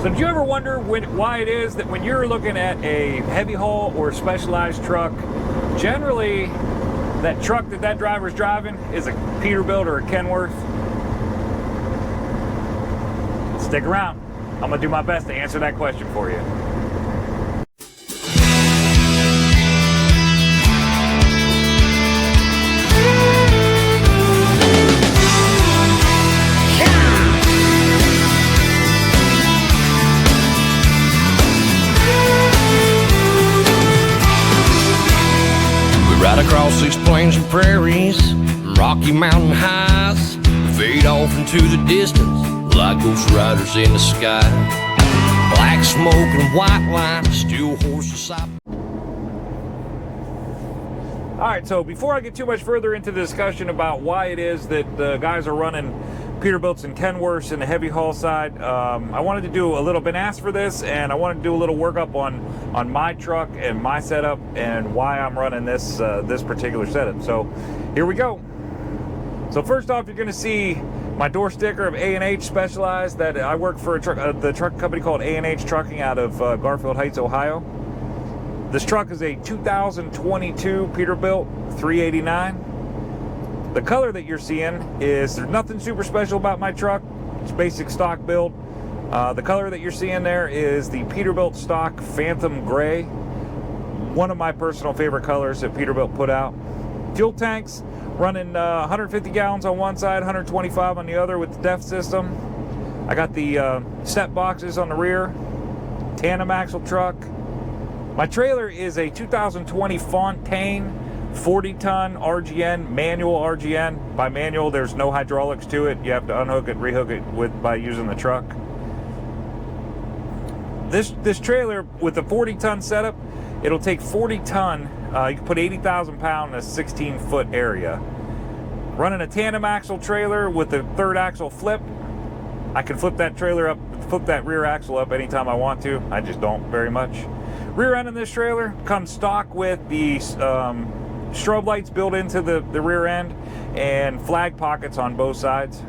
So do you ever wonder why it is that when you're looking at a heavy haul or specialized truck, generally that truck that driver's driving is a Peterbilt or a Kenworth? Stick around. I'm gonna do my best to answer that question for you. Right across these plains and prairies, Rocky Mountain highs, fade off into the distance like ghost riders in the sky. Black smoke and white line, still horses side. All right, so before I get too much further into the discussion about why it is that the guys are running Peterbilts and Kenworths in the heavy haul side, I wanted to do a little been asked for this, and I wanted to do a little workup on my truck and my setup and why I'm running this this particular setup. So here we go. So first off, you're going to see my door sticker of A&H Specialized. That I work for the truck company called A&H Trucking out of Garfield Heights, Ohio. This truck is a 2022 Peterbilt 389. The color that you're seeing is, there's nothing super special about my truck. It's basic stock build. The color that you're seeing there is the Peterbilt stock Phantom Gray. One of my personal favorite colors that Peterbilt put out. Fuel tanks running 150 gallons on one side, 125 on the other with the DEF system. I got the step boxes on the rear. Tandem axle truck. My trailer is a 2020 Fontaine 40-ton RGN, manual RGN. By manual, there's no hydraulics to it. You have to unhook it, rehook it by using the truck. This trailer with a 40-ton setup, it'll take 40-ton. You can put 80,000 pound in a 16-foot area. Running a tandem axle trailer with a third axle flip, I can flip that trailer up, flip that rear axle up anytime I want to. I just don't very much. Rear end in this trailer comes stock with the strobe lights built into the rear end and flag pockets on both sides.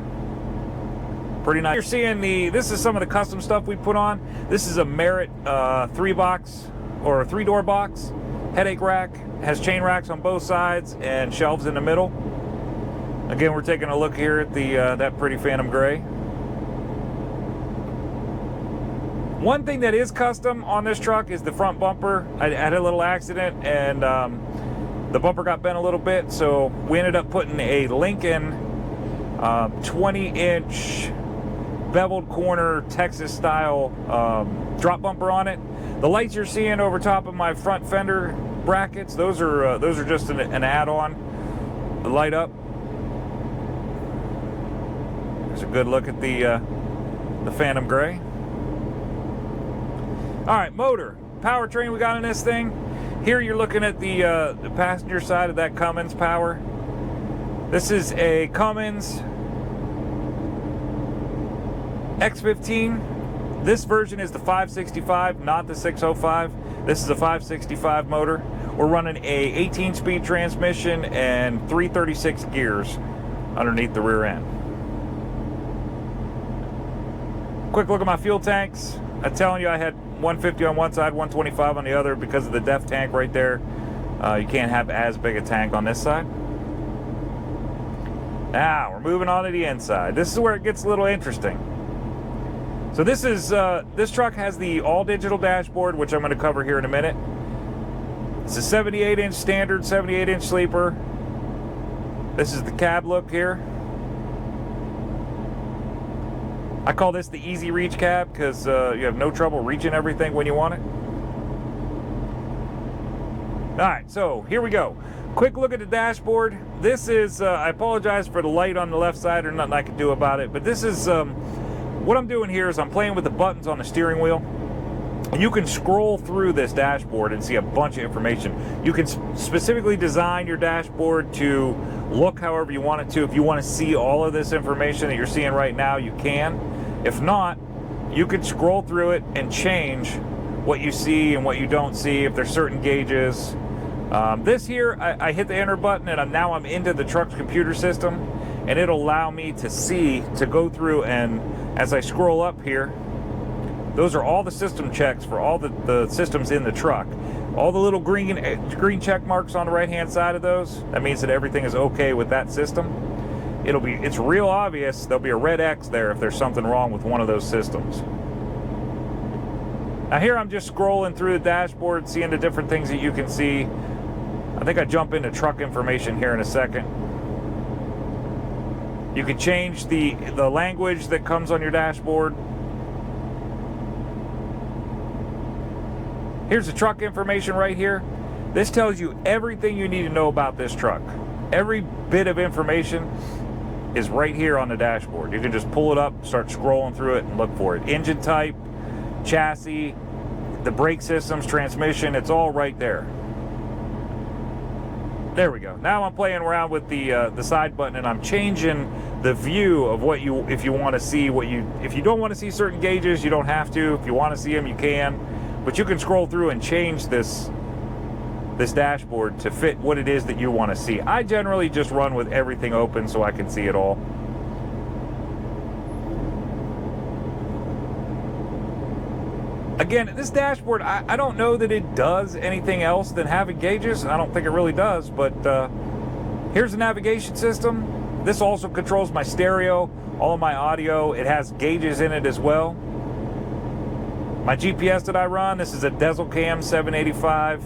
Pretty nice. You're seeing this is some of the custom stuff we put on. This is a Merit 3-box or a 3-door box. Headache rack, has chain racks on both sides and shelves in the middle. Again, we're taking a look here at that pretty Phantom Gray. One thing that is custom on this truck is the front bumper. I had a little accident and the bumper got bent a little bit, so we ended up putting a Lincoln 20-inch beveled corner Texas style drop bumper on it. The lights you're seeing over top of my front fender brackets, those are just an add-on to light up. There's a good look at the Phantom Gray. All right, motor, powertrain we got in this thing. Here you're looking at the passenger side of that Cummins power. This is a Cummins X15. This version is the 565, not the 605. This is a 565 motor. We're running a 18-speed transmission and 336 gears underneath the rear end. Quick look at my fuel tanks. I'm telling you, I had 150 on one side, 125 on the other because of the DEF tank right there. You can't have as big a tank on this side. Now we're moving on to the inside. This is where it gets a little interesting. So this truck has the all-digital dashboard, which I'm going to cover here in a minute. It's a 78-inch standard, 78-inch sleeper. This is the cab look here. I call this the easy reach cab because you have no trouble reaching everything when you want it. All right, so here we go. Quick look at the dashboard. This is, I apologize for the light on the left side, or nothing I can do about it, but this is, what I'm doing here is I'm playing with the buttons on the steering wheel. And you can scroll through this dashboard and see a bunch of information. You can specifically design your dashboard to look however you want it to. If you want to see all of this information that you're seeing right now, you can. If not, you could scroll through it and change what you see and what you don't see, if there's certain gauges. This here, I hit the enter button and now I'm into the truck's computer system, and it'll allow me to see, to go through, and as I scroll up here, Those are all the system checks for all the systems in the truck. All the little green check marks on the right-hand side of those, that means that everything is okay with that system. It's real obvious. There'll be a red X there if there's something wrong with one of those systems. Now here I'm just scrolling through the dashboard, seeing the different things that you can see. I think I jump into truck information here in a second. You can change the language that comes on your dashboard. Here's the truck information right here. This tells you everything you need to know about this truck. Every bit of information is right here on the dashboard. You can just pull it up, start scrolling through it, and look for it. Engine type, chassis, the brake systems, transmission, it's all right there. There we go. Now I'm playing around with the side button, and I'm changing the view of what you, if you want to see what you, if you don't want to see certain gauges, you don't have to. If you want to see them, you can. But you can scroll through and change this dashboard to fit what it is that you want to see. I generally just run with everything open so I can see it all. Again, this dashboard, I don't know that it does anything else than having gauges. I don't think it really does, but here's the navigation system. This also controls my stereo, all of my audio. It has gauges in it as well. My GPS that I run, this is a Dieselcam 785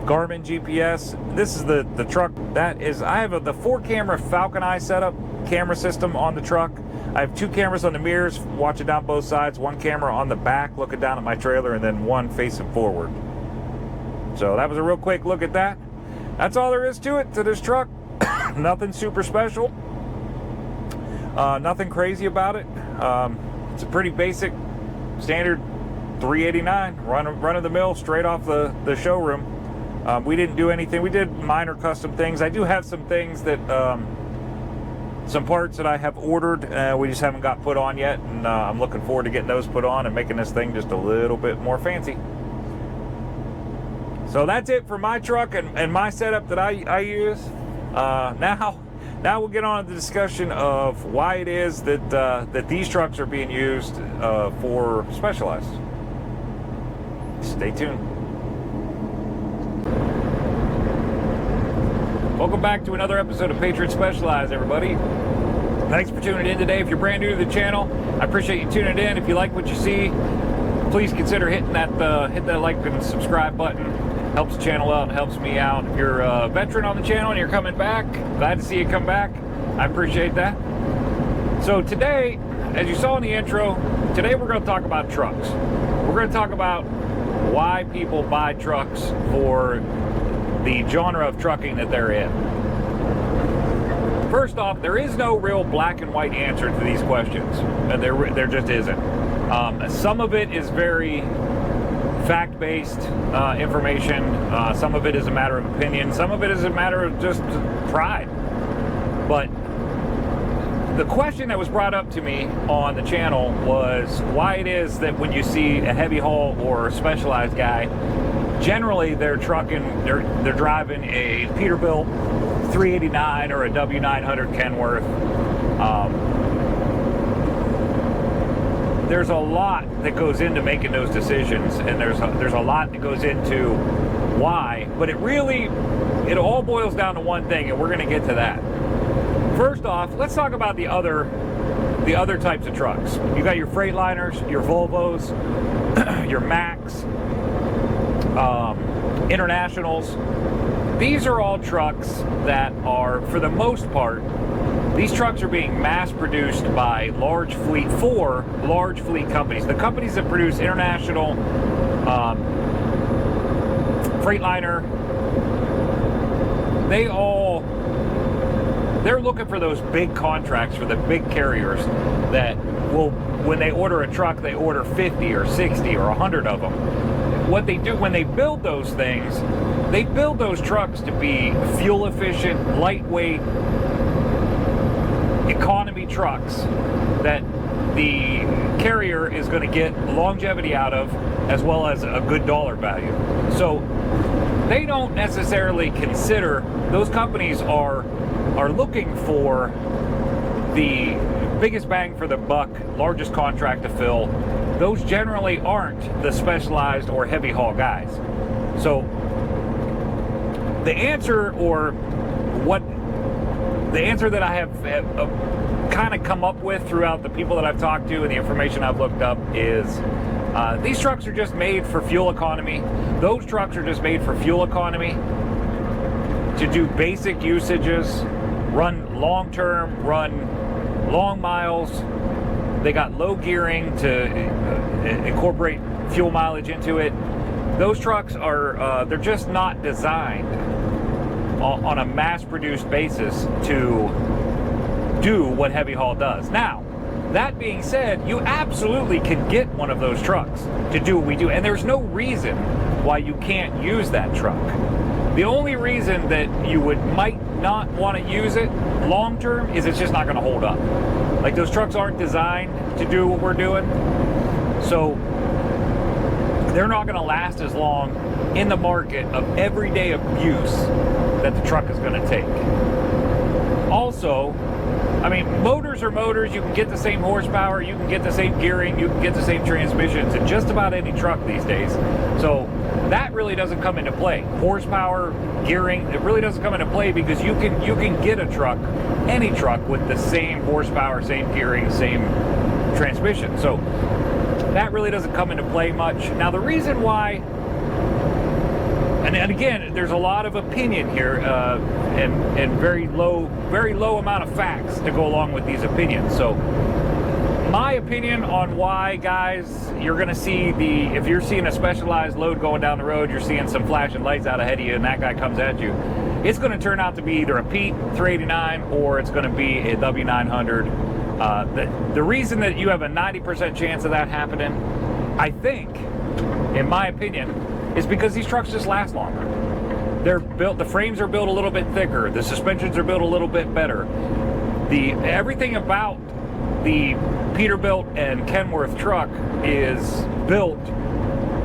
Garmin GPS. This is the truck that is, I have the 4-camera Falcon Eye setup camera system on the truck. I have 2 cameras on the mirrors, watching down both sides, 1 camera on the back, looking down at my trailer, and then 1 facing forward. So that was a real quick look at that. That's all there is to it, to this truck. Nothing super special. Nothing crazy about it. It's a pretty basic, standard 389, run of the mill, straight off the showroom. We didn't do anything. We did minor custom things. I do have some things that, some parts that I have ordered, we just haven't got put on yet, and I'm looking forward to getting those put on and making this thing just a little bit more fancy. So that's it for my truck and my setup that I use. Now we'll get on to the discussion of why it is that that these trucks are being used for Specialized. Stay tuned. Welcome back to another episode of Patriot Specialized, everybody. Thanks for tuning in today. If you're brand new to the channel, I appreciate you tuning in. If you like what you see, please consider hitting that hit that like and subscribe button. Helps the channel out and helps me out. If you're a veteran on the channel and you're coming back, glad to see you come back. I appreciate that. So today, as you saw in the intro, today we're going to talk about trucks. We're going to talk about why people buy trucks for the genre of trucking that they're in. First off, there is no real black and white answer to these questions. There just isn't. Some of it is very fact-based information. Some of it is a matter of opinion. Some of it is a matter of just pride. But the question that was brought up to me on the channel was why it is that when you see a heavy haul or specialized guy, generally they're driving a Peterbilt 389 or a W900 Kenworth. There's a lot that goes into making those decisions, and there's a lot that goes into why, but it all boils down to one thing, and we're going to get to that. First off, let's talk about the other types of trucks. You got your Freightliners, your Volvos, your Macs, Internationals. These are all trucks that are, for the most part, these trucks are being mass produced by large fleet companies. The companies that produce International, Freightliner, they're looking for those big contracts for the big carriers that will, when they order a truck, they order 50 or 60 or 100 of them. What they do when they build those things, they build those trucks to be fuel efficient, lightweight, economy trucks that the carrier is going to get longevity out of, as well as a good dollar value. So they don't necessarily consider, those companies are looking for the biggest bang for the buck, largest contract to fill, those generally aren't the specialized or heavy haul guys. So the answer, or what the answer that I have kind of come up with throughout the people that I've talked to and the information I've looked up is these trucks are just made for fuel economy. Those trucks are just made for fuel economy, to do basic usages, run long term, run long miles. They got low gearing to incorporate fuel mileage into it. Those trucks are, they're just not designed on a mass-produced basis to do what heavy haul does. Now, that being said, you absolutely can get one of those trucks to do what we do, and there's no reason why you can't use that truck. The only reason that you might not want to use it long term is it's just not going to hold up. Like, those trucks aren't designed to do what we're doing, so they're not going to last as long in the market of everyday abuse that the truck is going to take. Also, I mean, motors are motors. You can get the same horsepower, you can get the same gearing, you can get the same transmissions in just about any truck these days. So that really doesn't come into play. Horsepower, gearing, it really doesn't come into play, because you can get a truck, any truck, with the same horsepower, same gearing, same transmission. So that really doesn't come into play much. Now, the reason why, and again, there's a lot of opinion here, and very low amount of facts to go along with these opinions. So my opinion on why, guys, you're going to see if you're seeing a specialized load going down the road, you're seeing some flashing lights out ahead of you, and that guy comes at you, it's going to turn out to be either a Pete 389 or it's going to be a W900. The reason that you have a 90% chance of that happening, I think, in my opinion, is because these trucks just last longer. They're built, the frames are built a little bit thicker, the suspensions are built a little bit better. Everything about the Peterbilt and Kenworth truck is built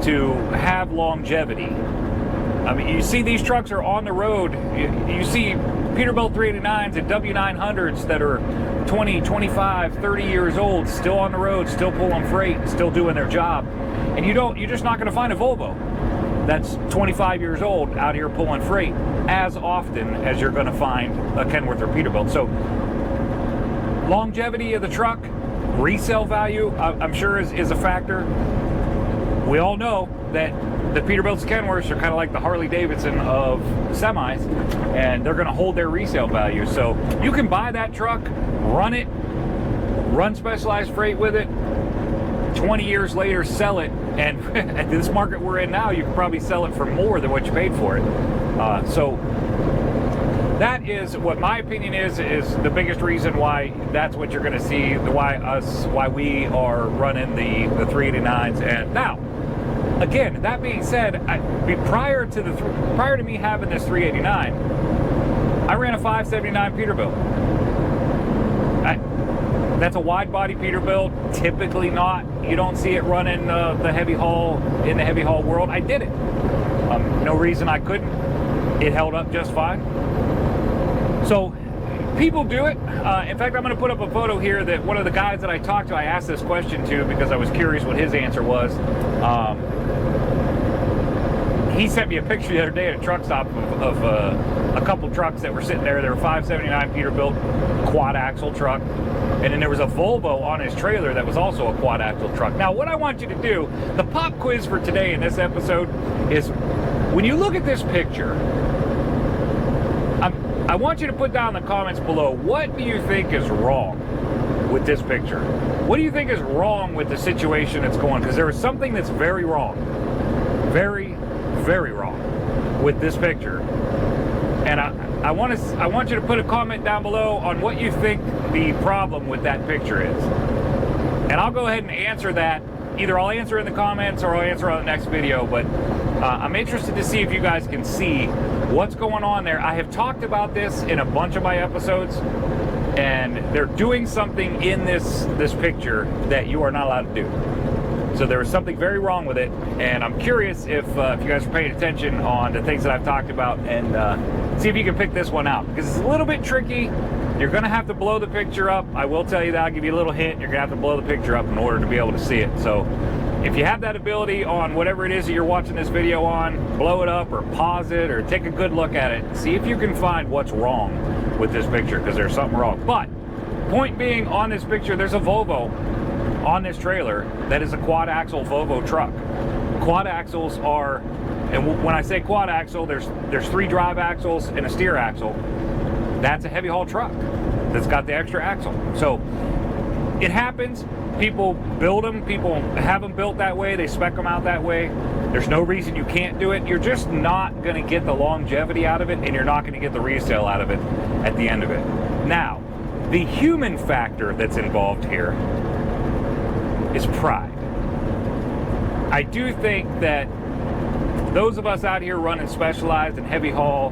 to have longevity. I mean, you see these trucks are on the road. You see Peterbilt 389s and W900s that are 20, 25, 30 years old, still on the road, still pulling freight, still doing their job. And you're just not going to find a Volvo that's 25 years old out here pulling freight as often as you're going to find a Kenworth or Peterbilt. So longevity of the truck, resale value, I'm sure is a factor. We all know that the Peterbilts and Kenworths are kind of like the Harley Davidson of semis, and they're going to hold their resale value. So you can buy that truck, run specialized freight with it, 20 years later sell it, and at this market we're in now, you can probably sell it for more than what you paid for it. So that is what my opinion is the biggest reason why that's what you're going to see, why we are running the 389s. And now, again, that being said, prior to me having this 389, I ran a 579 Peterbilt. That's a wide body Peterbilt. Typically not. You don't see it running the heavy haul in the heavy haul world. I did it. No reason I couldn't. It held up just fine. So people do it. In fact, I'm going to put up a photo here that one of the guys that I talked to, I asked this question to because I was curious what his answer was. He sent me a picture the other day at a truck stop of a couple trucks that were sitting there. They were 579 Peterbilt quad axle truck. And then there was a Volvo on his trailer that was also a quad axle truck. Now, what I want you to do, the pop quiz for today in this episode is, when you look at this picture, I want you to put down in the comments below, what do you think is wrong with this picture? What do you think is wrong with the situation that's going on? Because there is something that's very wrong. Very, very wrong with this picture. And I want you to put a comment down below on what you think the problem with that picture is. And I'll go ahead and answer that. Either I'll answer in the comments or I'll answer on the next video, but I'm interested to see if you guys can see what's going on there. I have talked about this in a bunch of my episodes, and they're doing something in this picture that you are not allowed to do. So there was something very wrong with it, and I'm curious if you guys are paying attention on the things that I've talked about, and see if you can pick this one out, because it's a little bit tricky. You're gonna have to blow the picture up. I will tell you that. I'll give you a little hint. You're gonna have to blow the picture up in order to be able to see it. So if you have that ability on whatever it is that you're watching this video on, blow it up or pause it or take a good look at it. See if you can find what's wrong with this picture, because there's something wrong. But point being, on this picture, there's a Volvo on this trailer that is a quad axle Volvo truck. Quad axles are, and when I say quad axle, there's 3 drive axles and a steer axle. That's a heavy haul truck that's got the extra axle. So it happens. People build them, people have them built that way, they spec them out that way. There's no reason you can't do it. You're just not going to get the longevity out of it, and you're not going to get the resale out of it at the end of it. Now, the human factor that's involved here is pride. I do think that those of us out here running specialized and heavy haul,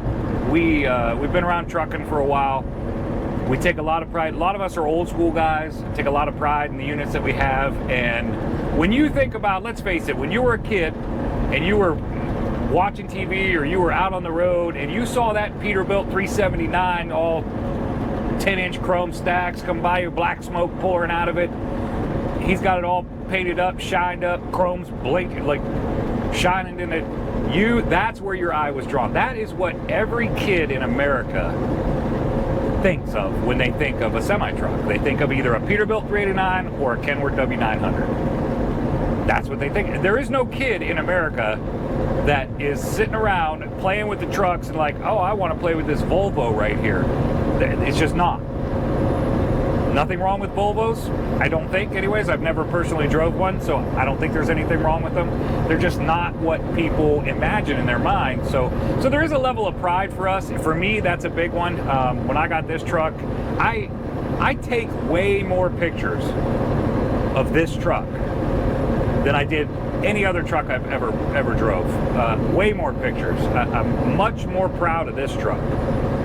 we've been around trucking for a while. We take a lot of pride. A lot of us are old school guys, take a lot of pride in the units that we have. And when you think about, let's face it, when you were a kid and you were watching TV or you were out on the road and you saw that Peterbilt 379, all 10-inch chrome stacks come by you, black smoke pouring out of it. He's got it all painted up, shined up, chrome's blinking, like shining in it. That's where your eye was drawn. That is what every kid in America thinks of when they think of a semi-truck. They think of either a Peterbilt 389 or a Kenworth W900. That's what they think. There is no kid in America that is sitting around playing with the trucks and like, oh, I want to play with this Volvo right here. It's just not. Nothing wrong with Volvos, I don't think anyways. I've never personally drove one, so I don't think there's anything wrong with them. They're just not what people imagine in their mind. So there is a level of pride for us. For me, that's a big one. When I got this truck, I take way more pictures of this truck than I did any other truck I've ever drove. Way more pictures. I'm much more proud of this truck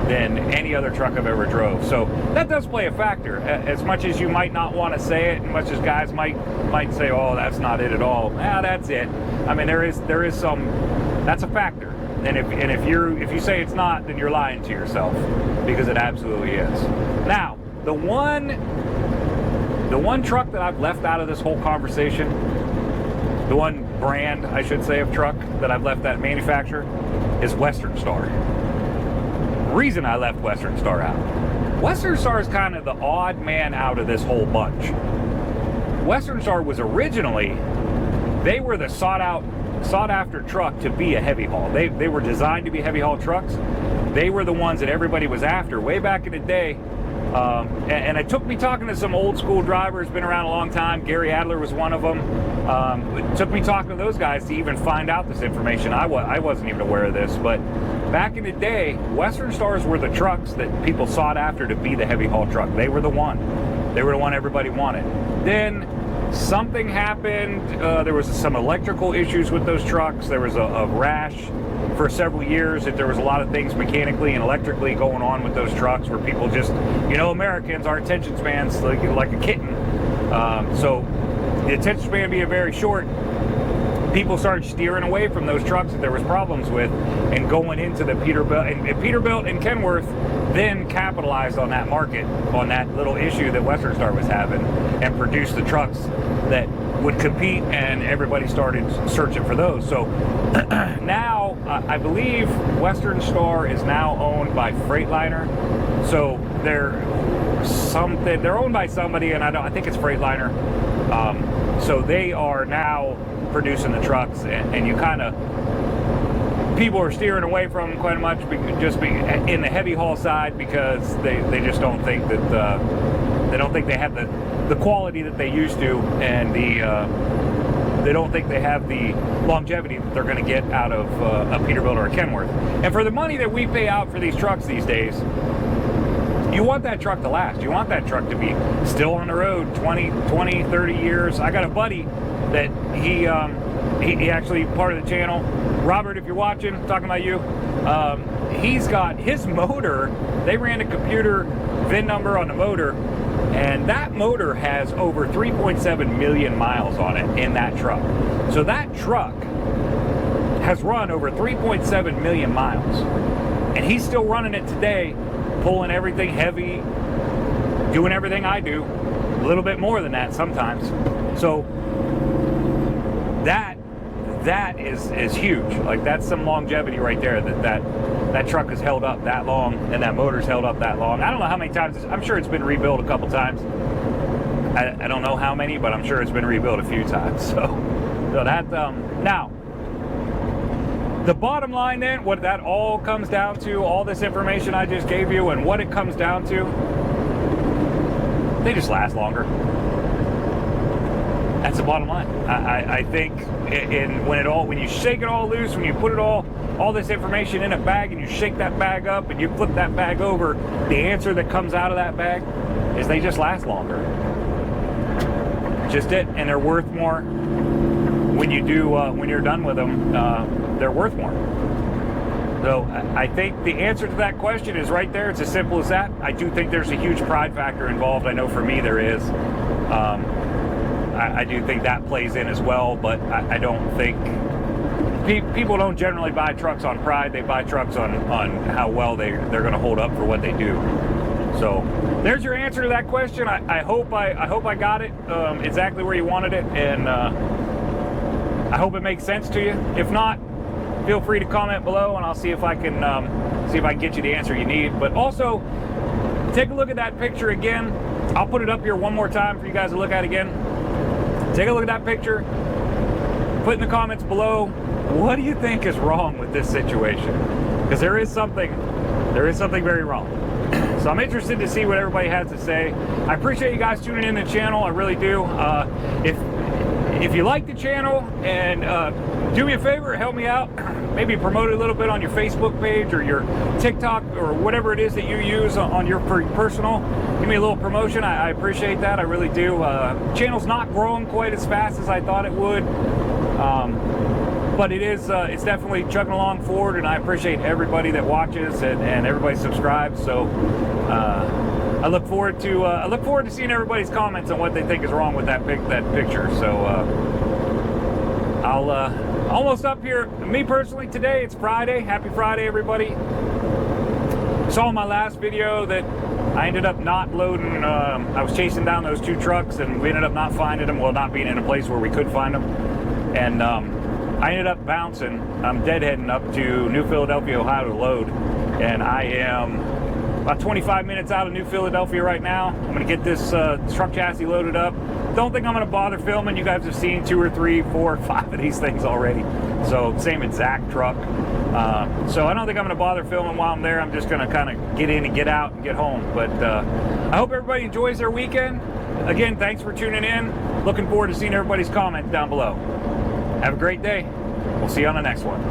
than any other truck I've ever drove. So that does play a factor. As much as you might not want to say it, and much as guys might say, oh, that's not it at all. Yeah, that's it. I mean, there is some, that's a factor. And if you say it's not, then you're lying to yourself, because it absolutely is. Now, the one truck that I've left out of this whole conversation, the one brand, I should say, of truck that I've left that manufacturer is Western Star. Reason I left Western Star out. Western Star is kind of the odd man out of this whole bunch. Western Star was originally, they were the sought after truck to be a heavy haul. They were designed to be heavy haul trucks. They were the ones that everybody was after way back in the day. And it took me talking to some old school drivers, been around a long time. Gary Adler was one of them. It took me talking to those guys to even find out this information. I wasn't even aware of this, but back in the day, Western Stars were the trucks that people sought after to be the heavy haul truck. They were the one. They were the one everybody wanted. Then something happened. There was some electrical issues with those trucks. There was a rash for several years that there was a lot of things mechanically and electrically going on with those trucks where people just, Americans, our attention spans like a kitten. So the attention span being very short, people started steering away from those trucks that there was problems with and going into the Peterbilt. And Peterbilt and Kenworth then capitalized on that market, on that little issue that Western Star was having, and produced the trucks that would compete, and everybody started searching for those. So now I believe Western Star is now owned by Freightliner. So they're owned by somebody, and I think it's Freightliner. So they are now producing the trucks, and you kind of, people are steering away from them quite much, just in the heavy haul side, because they just don't think that they have the quality that they used to, and they don't think they have the longevity that they're going to get out of a Peterbilt or a Kenworth. And for the money that we pay out for these trucks these days, you want that truck to last. You want that truck to be still on the road 20, 30 years. I got a buddy that he actually part of the channel. Robert, if you're watching, talking about you, he's got his motor. They ran a computer VIN number on the motor, and that motor has over 3.7 million miles on it in that truck. So that truck has run over 3.7 million miles, and he's still running it today, pulling everything heavy, doing everything I do, a little bit more than that sometimes. So that is huge. Like, that's some longevity right there, that truck has held up that long, and that motor's held up that long. I don't know how many times, I'm sure it's been rebuilt a couple times. I don't know how many, but I'm sure it's been rebuilt a few times. So that, now, the bottom line then, what that all comes down to, all this information I just gave you, and what it comes down to, they just last longer. That's the bottom line. I think when you shake it all loose, when you put it all this information in a bag, and you shake that bag up and you flip that bag over, the answer that comes out of that bag is they just last longer. Just it, and they're worth more when you do when you're done with them. They're worth more. So I think the answer to that question is right there. It's as simple as that. I do think there's a huge pride factor involved. I know for me there is. I do think that plays in as well, but I don't think people don't generally buy trucks on pride. They buy trucks on how well they're going to hold up for what they do. So there's your answer to that question. I hope I got it exactly where you wanted it, and I hope it makes sense to you. If not, feel free to comment below, and I'll see if I can get you the answer you need. But also, take a look at that picture again. I'll put it up here one more time for you guys to look at again. Take a look at that picture. Put in the comments below, what do you think is wrong with this situation? Because there is something very wrong. So I'm interested to see what everybody has to say. I appreciate you guys tuning in to the channel. I really do. If you like the channel, and do me a favor, help me out. Maybe promote it a little bit on your Facebook page or your TikTok or whatever it is that you use on your personal. Give me a little promotion. I appreciate that. I really do. Channel's not growing quite as fast as I thought it would, but it's definitely chugging along forward, and I appreciate everybody that watches and everybody subscribes. So I look forward to seeing everybody's comments on what they think is wrong with that picture. So I'll almost up here. Me personally, today it's Friday. Happy Friday, everybody. Saw in my last video that I ended up not loading. I was chasing down those two trucks, and we ended up not finding them. Well, not being in a place where we could find them, and I ended up bouncing. I'm deadheading up to New Philadelphia, Ohio to load, and I am about 25 minutes out of New Philadelphia right now. I'm going to get this truck chassis loaded up. Don't think I'm going to bother filming. You guys have seen 2 or 3, 4 or 5 of these things already. So same exact truck. So I don't think I'm going to bother filming while I'm there. I'm just going to kind of get in and get out and get home. But I hope everybody enjoys their weekend. Again, thanks for tuning in. Looking forward to seeing everybody's comments down below. Have a great day. We'll see you on the next one.